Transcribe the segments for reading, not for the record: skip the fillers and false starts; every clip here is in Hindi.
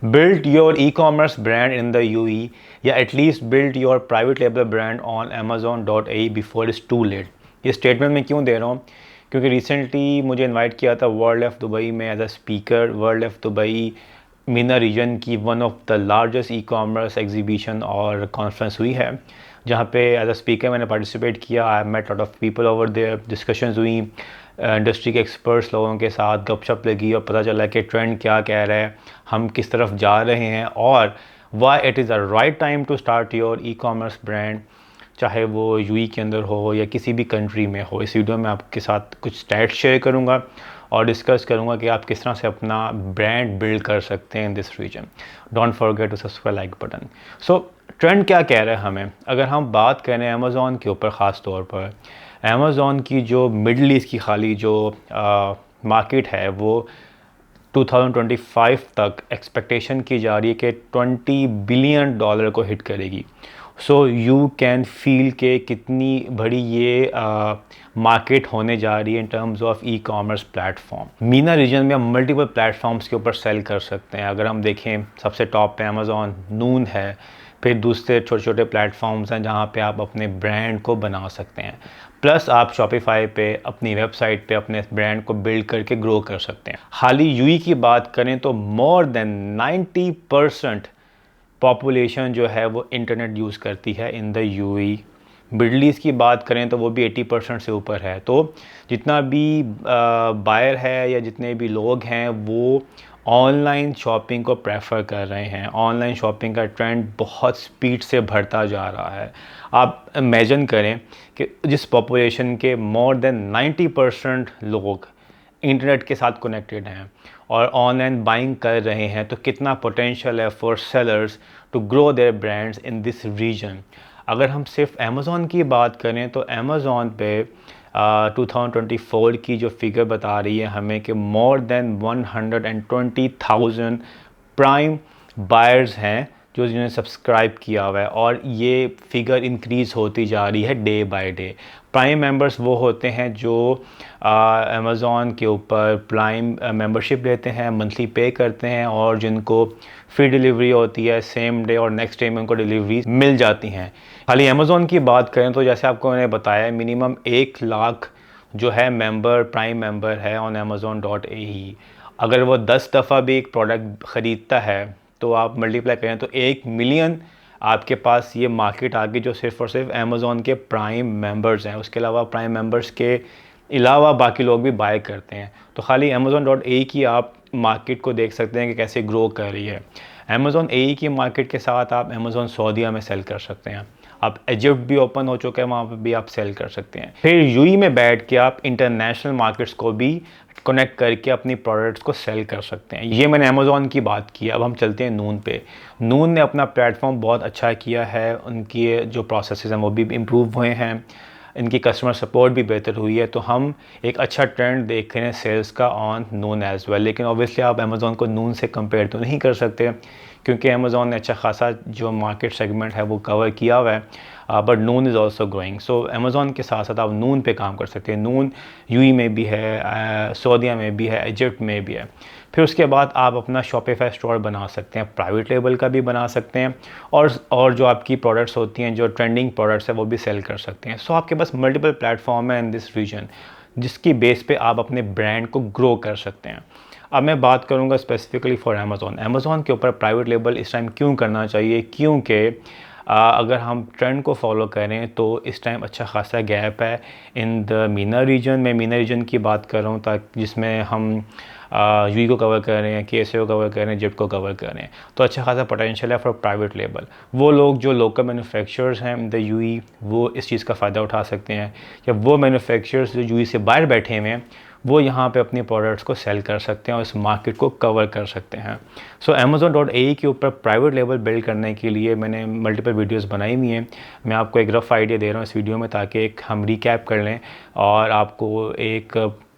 Build your e-commerce brand in the UAE या at least build your private label brand on amazon.ae before it's too late. ये स्टेटमेंट मैं क्यों दे रहा हूँ? क्योंकि रिसेंटली मुझे इनवाइट किया था वर्ल्ड ऑफ दुबई में as a speaker. World of Dubai MENA region की one of the largest e commerce exhibition और कॉन्फ्रेंस हुई है, जहाँ पे एज अ स्पीकर मैंने पार्टिसिपेट किया। I met lot of people over there, discussions हुई इंडस्ट्री के एक्सपर्ट्स लोगों के साथ, गपशप लगी और पता चला कि ट्रेंड क्या कह रहा है, हम किस तरफ जा रहे हैं और why it is a right time to start your e commerce brand, चाहे वो यूई के अंदर हो या किसी भी कंट्री में हो। इस वीडियो में आपके साथ कुछ स्टैट्स शेयर करूंगा और डिस्कस करूंगा कि आप किस तरह से अपना ब्रांड बिल्ड कर सकते हैं in this region. Don't forget to subscribe like button. So trend क्या कह रहा है हमें? अगर हम बात करें अमेज़ॉन के ऊपर, ख़ास तौर पर अमेज़ॉन की जो मिडल ईस्ट की खाली जो मार्केट है वो 2025 तक एक्सपेक्टेशन की जा रही है कि $20 बिलियन को हिट करेगी। सो यू कैन फील के कितनी बड़ी ये मार्केट होने जा रही है in terms of e commerce platform. MENA region में हम मल्टीपल प्लेटफॉर्म्स के ऊपर सेल कर सकते हैं। अगर हम देखें सबसे टॉप पे अमेज़ॉन, नून है, फिर दूसरे छोटे छोटे प्लेटफॉर्म्स हैं जहाँ पे आप अपने ब्रांड को बना सकते हैं। प्लस आप शॉपिफाई पे अपनी वेबसाइट पे अपने ब्रांड को बिल्ड करके ग्रो कर सकते हैं। हाल ही यूई की बात करें तो मोर देन 90% पॉपुलेशन जो है वो इंटरनेट यूज़ करती है in the UAE. Middle east की बात करें तो वो भी 80% से ऊपर है। तो जितना भी बायर है या जितने भी लोग हैं वो ऑनलाइन शॉपिंग को प्रेफर कर रहे हैं। ऑनलाइन शॉपिंग का ट्रेंड बहुत स्पीड से बढ़ता जा रहा है। आप इमेजिन करें कि जिस पॉपुलेशन के मोर देन 90% लोग इंटरनेट के साथ कनेक्टेड हैं और ऑनलाइन बाइंग कर रहे हैं, तो कितना पोटेंशियल है for sellers to grow their brands in this region. अगर हम सिर्फ अमेज़ॉन की बात करें तो अमेज़ॉन पे 2024 की जो फिगर बता रही है हमें कि मोर देन 120,000 प्राइम बायर्स हैं जो जिन्होंने सब्सक्राइब किया हुआ है और ये फिगर इंक्रीज़ होती जा रही है day by day. Prime members वो होते हैं जो अमेज़ॉन के ऊपर प्राइम मेंबरशिप लेते हैं, मंथली पे करते हैं और जिनको फ्री डिलीवरी होती है, सेम डे और नेक्स्ट डे में उनको डिलीवरी मिल जाती हैं। खाली अमेज़ॉन की बात करें तो जैसे आपको मैंने बताया मिनिमम 1 लाख जो है मेंबर, प्राइम मेंबर है ऑन amazon.ae। अगर वो 10 दफ़ा भी एक प्रोडक्ट ख़रीदता है तो आप मल्टीप्लाई करें तो 1 मिलियन आपके पास ये मार्केट आ गई जो सिर्फ़ और सिर्फ अमेज़ॉन के प्राइम मेंबर्स हैं। उसके अलावा प्राइम मेंबर्स के अलावा बाकी लोग भी बाय करते हैं। तो खाली amazon.ae की आप मार्केट को देख सकते हैं कि कैसे ग्रो कर रही है। amazon.ae की मार्केट के साथ आप अमेज़ॉन सऊदीया में सेल कर सकते हैं। अब इजिप्ट भी ओपन हो चुका है, वहाँ पे भी आप सेल कर सकते हैं। फिर यूई में बैठ के आप इंटरनेशनल मार्केट्स को भी कनेक्ट करके अपनी प्रोडक्ट्स को सेल कर सकते हैं। ये मैंने अमेज़ॉन की बात की। अब हम चलते हैं नून पे। नून ने अपना प्लेटफॉर्म बहुत अच्छा किया है, उनकी जो प्रोसेसेस हैं वो भी इम्प्रूव हुए हैं, इनकी कस्टमर सपोर्ट भी बेहतर हुई है। तो हम एक अच्छा ट्रेंड देख रहे हैं सेल्स का ऑन नून एज़ वेल। लेकिन ऑब्वियसली आप अमेज़ॉन को नून से कंपेयर तो नहीं कर सकते क्योंकि अमेज़ॉन ने अच्छा खासा जो मार्केट सेगमेंट है वो कवर किया हुआ है, but Noon is also growing. So Amazon के साथ साथ आप नून पे काम कर सकते हैं। नून यूई में भी है, सऊदीया में भी है, इजिप्ट में भी है। फिर उसके बाद आप अपना शॉपिफाई स्टोर बना सकते हैं, प्राइवेट लेबल का भी बना सकते हैं और जो आपकी प्रोडक्ट्स होती हैं, जो ट्रेंडिंग प्रोडक्ट्स हैं वो भी सेल कर सकते हैं। सो आपके पास मल्टीपल प्लेटफॉर्म है इन दिस रीजन जिसकी बेस पे आप अपने ब्रांड को ग्रो कर सकते हैं। अब मैं बात करूंगा स्पेसिफिकली फॉर अमेज़ॉन। अमेज़ॉन के ऊपर प्राइवेट लेबल इस टाइम क्यों करना चाहिए? क्योंकि अगर हम ट्रेंड को फॉलो करें तो इस टाइम अच्छा खासा गैप है इन द मीना रीजन। मैं मीना रीजन की बात कर रहा हूँ ताकि जिसमें हम यूई को कवर कर रहे हैं, केएसए को कवर कर रहे हैं, जिप्ट को कवर कर रहे हैं। तो अच्छा खासा पोटेंशियल है फॉर प्राइवेट लेबल। वो लोग जो लोकल मैन्युफैक्चरर्स हैं इन द यूई वो इस चीज़ का फ़ायदा उठा सकते हैं, या वो मैन्युफैक्चरर्स जो यूई से बाहर बैठे हुए हैं वो यहाँ पे अपनी प्रोडक्ट्स को सेल कर सकते हैं और इस मार्केट को कवर कर सकते हैं। सो amazon.ae के ऊपर प्राइवेट लेबल बिल्ड करने के लिए मैंने मल्टीपल वीडियोस बनाई हुई हैं। मैं आपको एक रफ़ आइडिया दे रहा हूँ इस वीडियो में ताकि एक हम रिकैप कर लें और आपको एक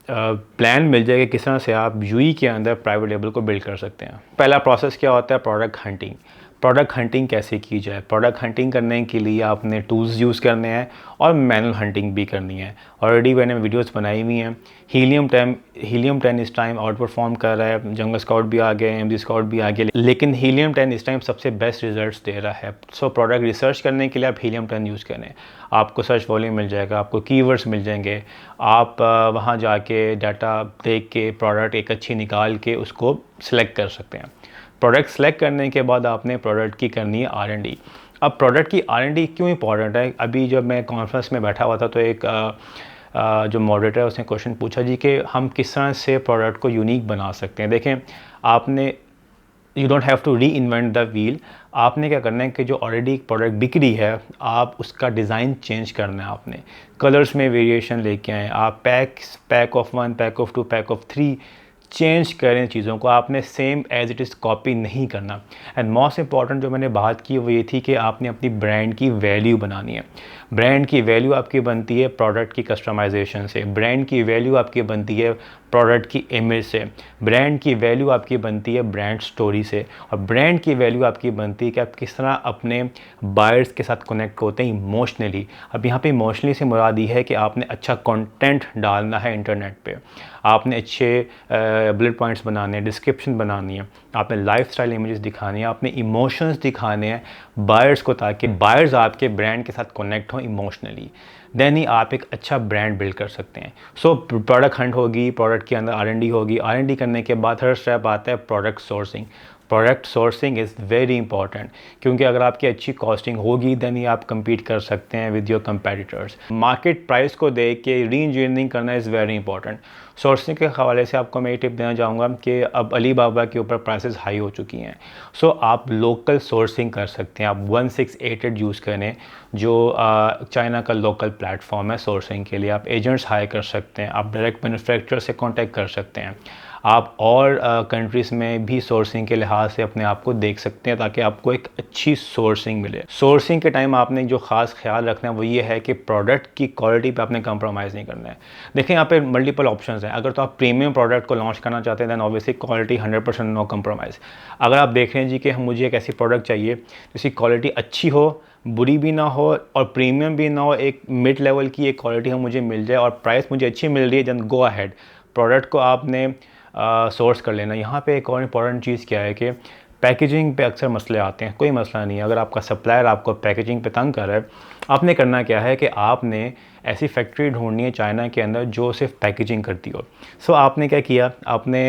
प्लान मिल जाएगा किस तरह से आप यूई के अंदर प्राइवेट लेबल को बिल्ड कर सकते हैं। पहला प्रोसेस क्या होता है? Product hunting. प्रोडक्ट हंटिंग कैसे की जाए। प्रोडक्ट हंटिंग करने के लिए आपने टूल्स यूज़ करने हैं और मैनुअल हंटिंग भी करनी है। ऑलरेडी मैंने वीडियोस बनाई हुई हैं। हीलियम 10 इस टाइम आउट परफॉर्म कर रहा है, जंगल स्काउट भी आ गए, एमजी स्काउट भी आ गया, लेकिन हीलियम 10 इस टाइम सबसे बेस्ट रिजल्ट्स दे रहा है। सो प्रोडक्ट रिसर्च करने के लिए आप हीलियम 10 यूज़ करें। आपको सर्च वॉल्यूम मिल जाएगा, आपको कीवर्ड्स मिल जाएंगे, आप वहाँ जाके डाटा देख के प्रोडक्ट एक अच्छी निकाल के उसको सिलेक्ट कर सकते हैं। प्रोडक्ट सेलेक्ट करने के बाद आपने प्रोडक्ट की करनी है R&D। अब प्रोडक्ट की R&D क्यों इंपॉर्टेंट है? अभी जब मैं कॉन्फ्रेंस में बैठा हुआ था तो एक जो मॉडरेटर है उसने क्वेश्चन पूछा जी कि हम किस तरह से प्रोडक्ट को यूनिक बना सकते हैं। देखें, आपने you don't have to reinvent the wheel. आपने क्या करना है कि जो ऑलरेडी प्रोडक्ट बिक रही है आप उसका डिज़ाइन चेंज करना है। आपने कलर्स में वेरिएशन लेके आए, आप pack of 1, pack of 2, pack of 3 change करें चीज़ों को। आपने same as it is copy नहीं करना। एंड मोस्ट इंपॉर्टेंट जो मैंने बात की वो ये थी कि आपने अपनी ब्रांड की वैल्यू बनानी है। ब्रांड की वैल्यू आपकी बनती है प्रोडक्ट की कस्टमाइजेशन से, ब्रांड की वैल्यू आपकी बनती है प्रोडक्ट की इमेज से, ब्रांड की वैल्यू आपकी बनती है ब्रांड स्टोरी से, और ब्रांड की वैल्यू आपकी बनती है कि आप किस तरह अपने बायर्स के साथ कनेक्ट होते हैं इमोशनली। अब यहाँ पे इमोशनली से मुराद ये है कि आपने अच्छा कंटेंट डालना है इंटरनेट पे, आपने अच्छे बुलेट पॉइंट्स बनाने हैं, डिस्क्रिप्शन बनानी है, आपने लाइफस्टाइल इमेजेस दिखानी है, आपने इमोशंस दिखाने हैं बायर्स को, ताकि बायर्स आपके ब्रांड के साथ कनेक्ट हों इमोशनली। देन ही आप एक अच्छा ब्रांड बिल्ड कर सकते हैं। सो प्रोडक्ट हंट होगी, प्रोडक्ट के अंदर R&D होगी, R&D करने के बाद हर स्टेप आता है product sourcing. Product sourcing is very important, क्योंकि अगर आपकी अच्छी कॉस्टिंग होगी देन ही आप compete कर सकते हैं with your competitors. Market price को देख के री इंजीनियरिंग करना इज़ वेरी इंपॉर्टेंट। सोर्सिंग के हवाले से आपको मैं ये टिप देना चाहूँगा कि अब अली बाबा के ऊपर प्राइसेस हाई हो चुकी हैं। सो आप लोकल सोर्सिंग कर सकते हैं। आप 1688 यूज़ करें जो चाइना का लोकल प्लेटफॉर्म है सोर्सिंग के लिए। आप एजेंट्स हायर कर सकते हैं, आप डायरेक्ट मैन्युफैक्चरर से कॉन्टैक्ट कर सकते हैं, आप और कंट्रीज़ में भी सोर्सिंग के लिहाज से अपने आप को देख सकते हैं ताकि आपको एक अच्छी सोर्सिंग मिले। सोर्सिंग के टाइम आपने जो ख़ास ख्याल रखना है वो ये है कि प्रोडक्ट की क्वालिटी पे आपने कंप्रोमाइज़ नहीं करना है। देखिए, यहाँ पे मल्टीपल ऑप्शंस हैं। अगर तो आप प्रीमियम प्रोडक्ट को लॉन्च करना चाहते हैं then obviously quality 100% no compromise. अगर आप देख रहे हैं जी कि मुझे एक ऐसी प्रोडक्ट चाहिए जिसकी क्वालिटी अच्छी हो, बुरी भी ना हो और प्रीमियम भी ना हो, एक मिड लेवल की एक क्वालिटी हम मुझे मिल जाए और प्राइस मुझे अच्छी मिल रही है, देन गो अहेड। प्रोडक्ट को आपने सोर्स कर लेना। यहाँ पे एक और इम्पॉर्टेंट चीज़ क्या है कि पैकेजिंग पे अक्सर मसले आते हैं। कोई मसला नहीं है, अगर आपका सप्लायर आपको पैकेजिंग पे तंग कर रहा है, आपने करना क्या है कि आपने ऐसी फैक्ट्री ढूंढनी है चाइना के अंदर जो सिर्फ पैकेजिंग करती हो। सो आपने क्या किया, आपने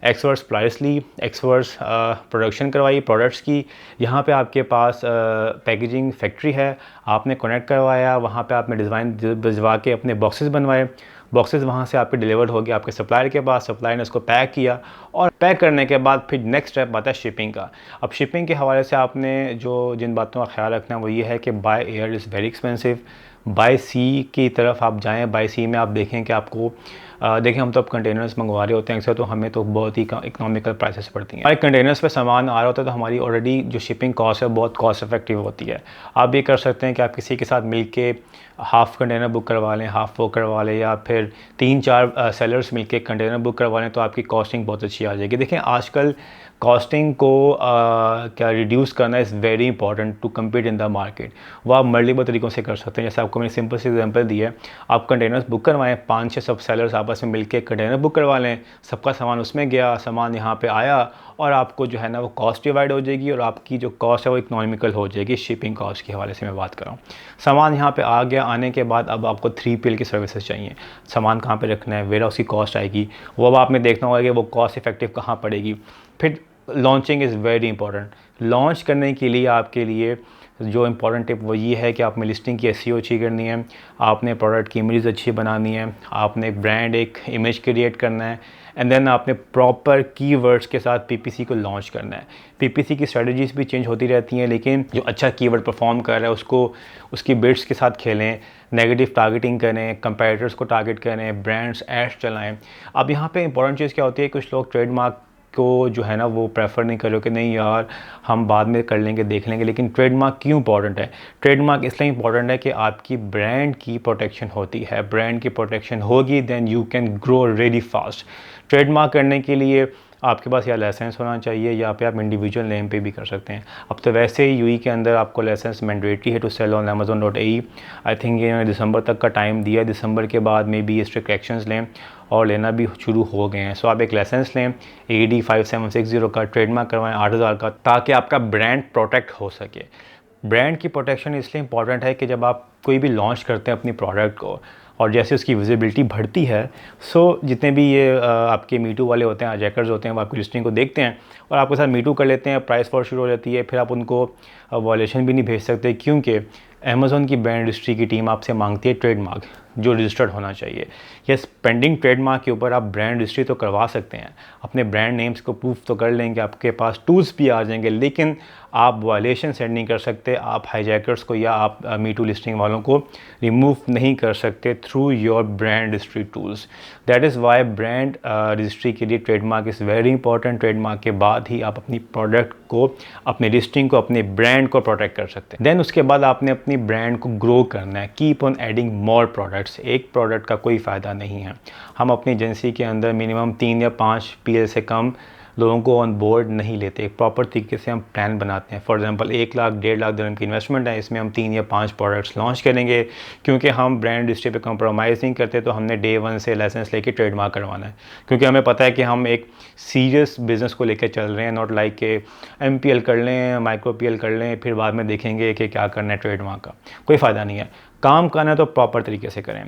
एक्सवर्स सप्लायर्स ली, एक्सवर्स प्रोडक्शन करवाई प्रोडक्ट्स की। यहाँ पे आपके पास पैकेजिंग फैक्ट्री है, आपने कनेक्ट करवाया, वहाँ पे आपने डिज़ाइन भिजवा के अपने बॉक्सेस बनवाए, बॉक्सेस वहाँ से आपके डिलीवर्ड हो गया आपके सप्लायर के पास, सप्लायर ने उसको पैक किया और पैक करने के बाद फिर नेक्स्ट स्टेप आता है शिपिंग का। अब शिपिंग के हवाले से आपने जो जिन बातों का ख्याल रखना है वो ये है कि by air is very expensive. By sea की तरफ आप जाएँ, बाय सी में आप देखें कि आपको देखें, हम तो अब कंटेनर्स मंगवा रहे होते हैं अक्सर, तो हमें तो बहुत ही इकोनॉमिकल प्राइसेस पड़ती हैं। हमारे कंटेनर्स पे सामान आ रहा होता है तो हमारी ऑलरेडी जो शिपिंग कॉस्ट है बहुत कॉस्ट इफेक्टिव होती है। आप ये कर सकते हैं कि आप किसी के साथ मिल के हाफ़ कंटेनर बुक करवा लें, हाफ़ वो करवा लें, या फिर 3-4 सेलर्स मिल के कंटेनर बुक करवा लें, तो आपकी कॉस्टिंग बहुत अच्छी आ जाएगी। देखें, आजकल कॉस्टिंग को क्या रिड्यूस करना is very important to compete in the market. वो आप मल्टीपल तरीक़ों से कर सकते हैं। जैसे आपको मैंने सिंपल सी एग्जांपल दी है, आप कंटेनर्स बुक करवाएं, 5-6 सब सेलर्स आपस में मिलके कंटेनर बुक करवा लें, सबका सामान उसमें गया, सामान यहाँ पे आया और आपको जो है ना वो कॉस्ट डिवाइड हो जाएगी और आपकी जो कॉस्ट है वो इकोनॉमिकल हो जाएगी। शिपिंग कॉस्ट के हवाले से मैं बात कर रहा हूँ। सामान यहाँ पे आ गया, आने के बाद अब आपको 3PL की सर्विसेज चाहिए। सामान कहाँ पे रखना है, वेयर हाउस की कॉस्ट आएगी, वो अब आपने देखना होगा कि वो कॉस्ट इफेक्टिव कहाँ पड़ेगी। फिर launching is very important. Launch करने के लिए आपके लिए जो इम्पॉर्टेंट टिप वो ये है कि आपने लिस्टिंग की SEO अच्छी करनी है, आपने प्रोडक्ट की इमेज अच्छी बनानी है, आपने ब्रांड एक इमेज क्रिएट करना है, एंड देन आपने प्रॉपर कीवर्ड्स के साथ PPC को लॉन्च करना है। PPC की स्ट्रेटजीज भी चेंज होती रहती हैं, लेकिन जो अच्छा कीवर्ड परफॉर्म कर रहा है उसको उसकी बिड्स के साथ खेलें, नेगेटिव टारगेटिंग करें, कंपेटिटर्स को टारगेट करें, ब्रांड्स एड्स चलाएँ। अब यहाँ पे इंपॉर्टेंट चीज़ क्या होती है, कुछ लोग ट्रेडमार्क को जो है ना वो प्रेफर नहीं करो कि नहीं यार हम बाद में कर लेंगे, देख लेंगे। लेकिन ट्रेडमार्क क्यों इंपॉर्टेंट है? ट्रेडमार्क इसलिए इंपॉर्टेंट है कि आपकी ब्रांड की प्रोटेक्शन होती है। ब्रांड की प्रोटेक्शन होगी then you can grow really fast. Trademark करने के लिए आपके पास या लाइसेंस होना चाहिए या पे आप इंडिविजुअल नेम पे भी कर सकते हैं। अब तो वैसे ही यूएई के अंदर आपको लाइसेंस मैंडेटरी है to sell on amazon.ae। I think ये दिसंबर तक का टाइम दिया है, दिसंबर के बाद में भी स्ट्रिक्ट एक्शंस लें और लेना भी शुरू हो गए हैं। सो आप एक लाइसेंस लें AD 5760 का, ट्रेडमार्क करवाएं 8000 का, ताकि आपका ब्रांड प्रोटेक्ट हो सके। ब्रांड की प्रोटेक्शन इसलिए इंपॉर्टेंट है कि जब आप कोई भी लॉन्च करते हैं अपनी प्रोडक्ट को और जैसे उसकी विजिबिलिटी बढ़ती है, सो जितने भी ये आपके मीटू वाले होते हैं, हाईजैकर्स होते हैं, वो आपकी लिस्टिंग को देखते हैं और आपके साथ मीटू कर लेते हैं, प्राइस वॉर शुरू हो जाती है, फिर आप उनको वॉलेशन भी नहीं भेज सकते, क्योंकि अमेज़ॉन की ब्रांड रजिस्ट्री की टीम आपसे मांगती है ट्रेडमार्क जो रजिस्टर्ड होना चाहिए। यस, पेंडिंग ट्रेडमार्क के ऊपर आप ब्रांड रजिस्ट्री तो करवा सकते हैं, अपने ब्रांड नेम्स को प्रूफ तो कर लेंगे, आपके पास टूल्स भी आ जाएंगे, लेकिन आप वायलेशन सेंड नहीं कर सकते, आप हाईजैकर्स को या आप मीटू लिस्टिंग वालों को रिमूव नहीं कर सकते through your brand registry tools. That is why brand registry के लिए trademark is very important. Trademark के बाद ही आप अपनी प्रोडक्ट को, अपने लिस्टिंग को, अपने ब्रांड को प्रोटेक्ट कर सकते हैं। देन उसके बाद आपने अपनी ब्रांड को ग्रो करना है, keep on adding more products. एक प्रोडक्ट का कोई फ़ायदा नहीं है। हम अपनी एजेंसी के अंदर मिनिमम 3 या 5 PL से कम लोगों को ऑन बोर्ड नहीं लेते। एक प्रॉपर तरीके से हम प्लान बनाते हैं। फॉर एग्जांपल 1 लाख 1.5 लाख दिरहम की इन्वेस्टमेंट है, इसमें हम 3 या 5 प्रोडक्ट्स लॉन्च करेंगे, क्योंकि हम ब्रांड रजिस्ट्री पे कंप्रोमाइज़ नहीं करते। तो हमने डे 1 से लाइसेंस लेके ट्रेडमार्क करवाना है, क्योंकि हमें पता है कि हम एक सीरियस बिजनेस को लेकर चल रहे हैं, नॉट लाइक के MPL कर लें, माइक्रो PL कर लें, फिर बाद में देखेंगे कि क्या करना है ट्रेडमार्क का। कोई फ़ायदा नहीं है। काम करना है तो प्रॉपर तरीके से करें।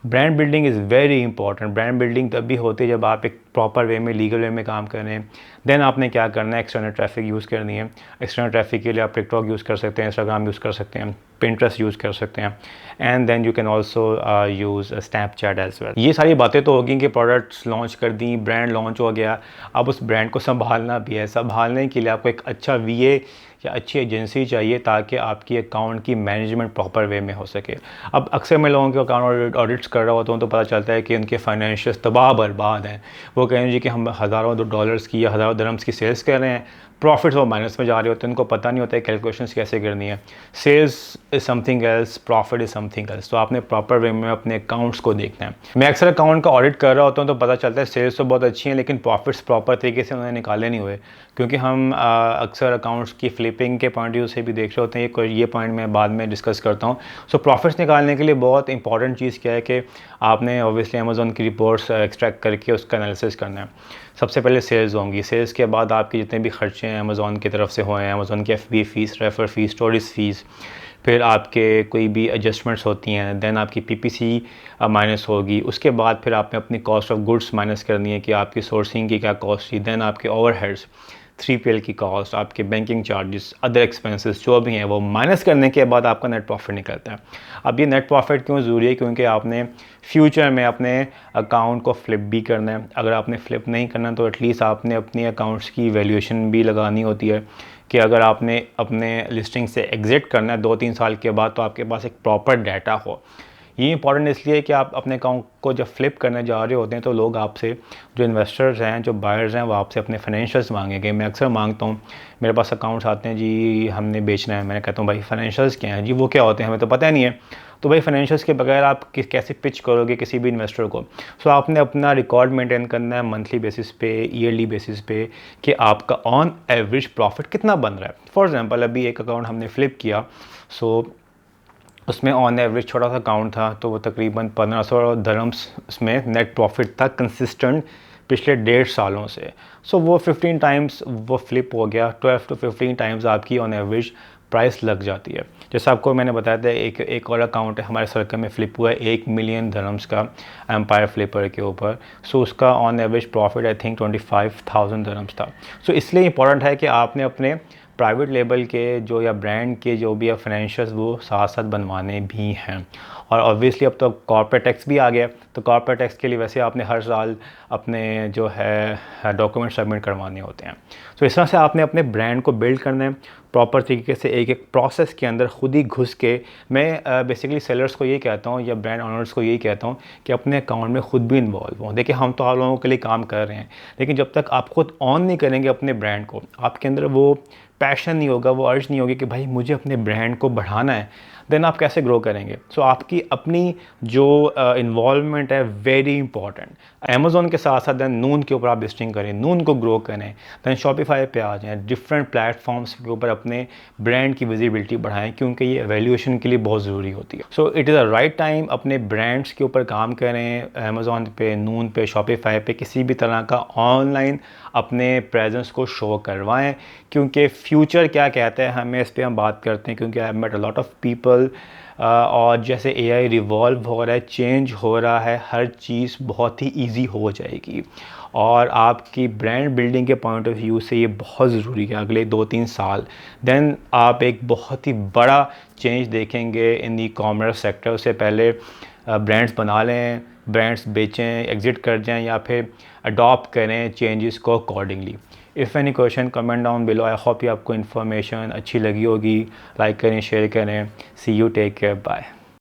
Brand building is very important. Brand building तब भी होती है जब आप एक प्रॉपर वे में, लीगल वे में काम कर रहे हैं। देन आपने क्या करना है, एक्सटर्नल ट्रैफिक यूज़ करनी है। एक्सटर्नल ट्रैफिक के लिए आप टिकटॉक यूज़ कर सकते हैं, इंस्टाग्राम यूज़ कर सकते हैं, पिंटरेस्ट यूज़ कर सकते हैं, and then you can also use Snapchat as well. ये सारी बातें तो होगी कि प्रोडक्ट्स लॉन्च कर दी, ब्रांड लॉन्च हो गया, अब उस ब्रांड को संभालना भी है। संभालने के लिए आपको एक अच्छा VA या अच्छी एजेंसी चाहिए, ताकि आपकी अकाउंट की मैनेजमेंट प्रॉपर वे में हो सके। अब अक्सर मैं लोगों के अकाउंट ऑडिट्स कर रहा होता हूँ तो पता चलता है कि उनके फाइनेंशियल तबाह बर्बाद हैं। वो कहें जी कि हम हज़ारों डॉलर्स की या हज़ारों दिरहम्स की सेल्स कर रहे हैं, प्रॉफिट्स वो माइनस में जा रहे होते हैं, उनको पता नहीं होता है कैलकुलेशंस कैसे करनी है। Sales is something else, profit is something else. तो आपने प्रॉपर वे में अपने अकाउंट्स को देखना है। मैं अक्सर अकाउंट का ऑडिट कर रहा होता हूँ तो पता चलता है सेल्स तो बहुत अच्छी हैं, लेकिन प्रॉफिट्स प्रॉपर तरीके से उन्होंने निकाले नहीं हुए, क्योंकि हम अक्सर अकाउंट्स की फ्लिपिंग के पॉइंट व्यू से भी देख रहे होते हैं। ये पॉइंट मैं बाद में डिस्कस करता हूँ। सो प्रॉफिट्स निकालने के लिए बहुत इंपॉर्टेंट चीज़ क्या है कि आपने ऑब्वियसली अमेज़ॉन की रिपोर्ट्स एक्सट्रैक्ट करके उसका एनालिसिस करना है। सबसे पहले सेल्स होंगी, सेल्स के बाद आपके जितने भी खर्चे हैं अमेज़ॉन की तरफ से हुए हैं, अमेज़ॉन की FBA fees, refer fees, storage fees, फिर आपके कोई भी एडजस्टमेंट्स होती हैं, देन आपकी PPC माइनस होगी। उसके बाद फिर आपने अपनी कॉस्ट ऑफ गुड्स माइनस करनी है कि आपकी सोर्सिंग की क्या कॉस्ट थी, देन आपके ओवरहेड्स, 3PL की कॉस्ट, आपके बैंकिंग चार्जेस, अदर एक्सपेंसेस जो भी हैं वो माइनस करने के बाद आपका नेट प्रॉफिट निकलता है। अब ये नेट प्रॉफिट क्यों ज़रूरी है, क्योंकि आपने फ्यूचर में अपने अकाउंट को फ्लिप भी करना है। अगर आपने फ्लिप नहीं करना तो एटलीस्ट आपने अपने अकाउंट्स की वैल्यूएशन भी लगानी होती है, कि अगर आपने अपने लिस्टिंग से एग्ज़िट करना है 2-3 साल के बाद, तो आपके पास एक प्रॉपर डाटा हो। ये इंपॉर्टेंट इसलिए कि आप अपने अकाउंट को जब फ्लिप करने जा रहे होते हैं तो लोग आपसे, जो इन्वेस्टर्स हैं, जो बायर्स हैं, वो आपसे अपने फाइनेंशियल्स मांगेंगे। मैं अक्सर मांगता हूँ, मेरे पास अकाउंट्स आते हैं जी हमने बेचना है, मैंने कहता हूँ भाई फाइनेंशियल्स क्या हैं जी, वो क्या होते हैं हमें तो पता नहीं है। तो भाई फाइनेंशियल्स के बगैर आप कैसे पिच करोगे किसी भी इन्वेस्टर को। सो आपने अपना रिकॉर्ड मेंटेन करना है मंथली बेसिस पे, ईयरली बेसिस पे, कि आपका ऑन एवरेज प्रॉफिट कितना बन रहा है। फॉर एग्जांपल अभी एक अकाउंट हमने फ्लिप किया, सो उसमें ऑन एवरेज छोटा सा अकाउंट था, तो वो तकरीबन 1500 दिरहम्स उसमें नेट प्रॉफिट था कंसिस्टेंट पिछले 1.5 सालों से। सो वो 15 टाइम्स वो फ्लिप हो गया, 12 to 15 टाइम्स आपकी ऑन एवरेज प्राइस लग जाती है। जैसे आपको मैंने बताया था, एक और अकाउंट है हमारे सर्कल में फ्लिप हुआ है 1 मिलियन दिरहम्स का, एम्पायर फ्लिपर के ऊपर। सो उसका on average profit I think 25,000 dirhams था। सो इसलिए इंपॉर्टेंट है कि आपने अपने प्राइवेट लेबल के जो या ब्रांड के जो भी फाइनेंशियल्स वो साथ साथ बनवाने भी हैं। और ऑब्वियसली अब तो कॉर्पोरेट टैक्स भी आ गया, तो कॉर्पोरेट टैक्स के लिए वैसे आपने हर साल अपने जो है डॉक्यूमेंट सबमिट करवाने होते हैं। तो इस तरह से आपने अपने ब्रांड को बिल्ड करना है प्रॉपर तरीके से, एक एक प्रोसेस के अंदर खुद ही घुस के। मैं बेसिकली सेलर्स को ये कहता हूँ या ब्रांड ऑनर्स को यही कहता हूँ कि अपने अकाउंट में खुद भी इन्वॉल्व हों। देखिए हम तो आप लोगों के लिए काम कर रहे हैं, लेकिन जब तक आप खुद ऑन नहीं करेंगे अपने ब्रांड को, आपके अंदर वो पैशन नहीं होगा, वो अर्ज नहीं होगी कि भाई मुझे अपने ब्रांड को बढ़ाना है, देन आप कैसे ग्रो करेंगे? सो आपकी अपनी जो इन्वॉल्वमेंट है वेरी इंपॉर्टेंट। अमेज़ॉन के साथ साथ देन नून के ऊपर आप लिस्टिंग करें, नून को ग्रो करें, देन शॉपिफाई पे आ जाएँ, डिफरेंट प्लेटफॉर्म्स के ऊपर अपने ब्रांड की विजिबिलिटी बढ़ाएं, क्योंकि ये वैल्यूएशन के लिए बहुत ज़रूरी होती है। So it is a right time अपने ब्रांड्स के ऊपर काम करें, अमेज़ॉन पे, नून पे, शॉपिफाई पे, किसी भी तरह का ऑनलाइन अपने प्रेजेंस को शो करवाएं, क्योंकि फ्यूचर क्या कहता है हमें इस पर हम बात करते हैं, क्योंकि I met a lot of people. और जैसे एआई रिवॉल्व हो रहा है, चेंज हो रहा है, हर चीज़ बहुत ही ईजी हो जाएगी और आपकी ब्रांड बिल्डिंग के पॉइंट ऑफ व्यू से ये बहुत ज़रूरी है अगले 2-3 साल। देन आप एक बहुत ही बड़ा चेंज देखेंगे इन ई कॉमर्स सेक्टर। उससे पहले ब्रांड्स बना लें, ब्रांड्स बेचें, एग्ज़िट कर जाएं या फिर अडॉप्ट करें चेंजेस को accordingly. If any question comment down below. I hope ये आपको इन्फॉर्मेशन अच्छी लगी होगी। लाइक करें, शेयर करें। सी यू, टेक केयर, बाय।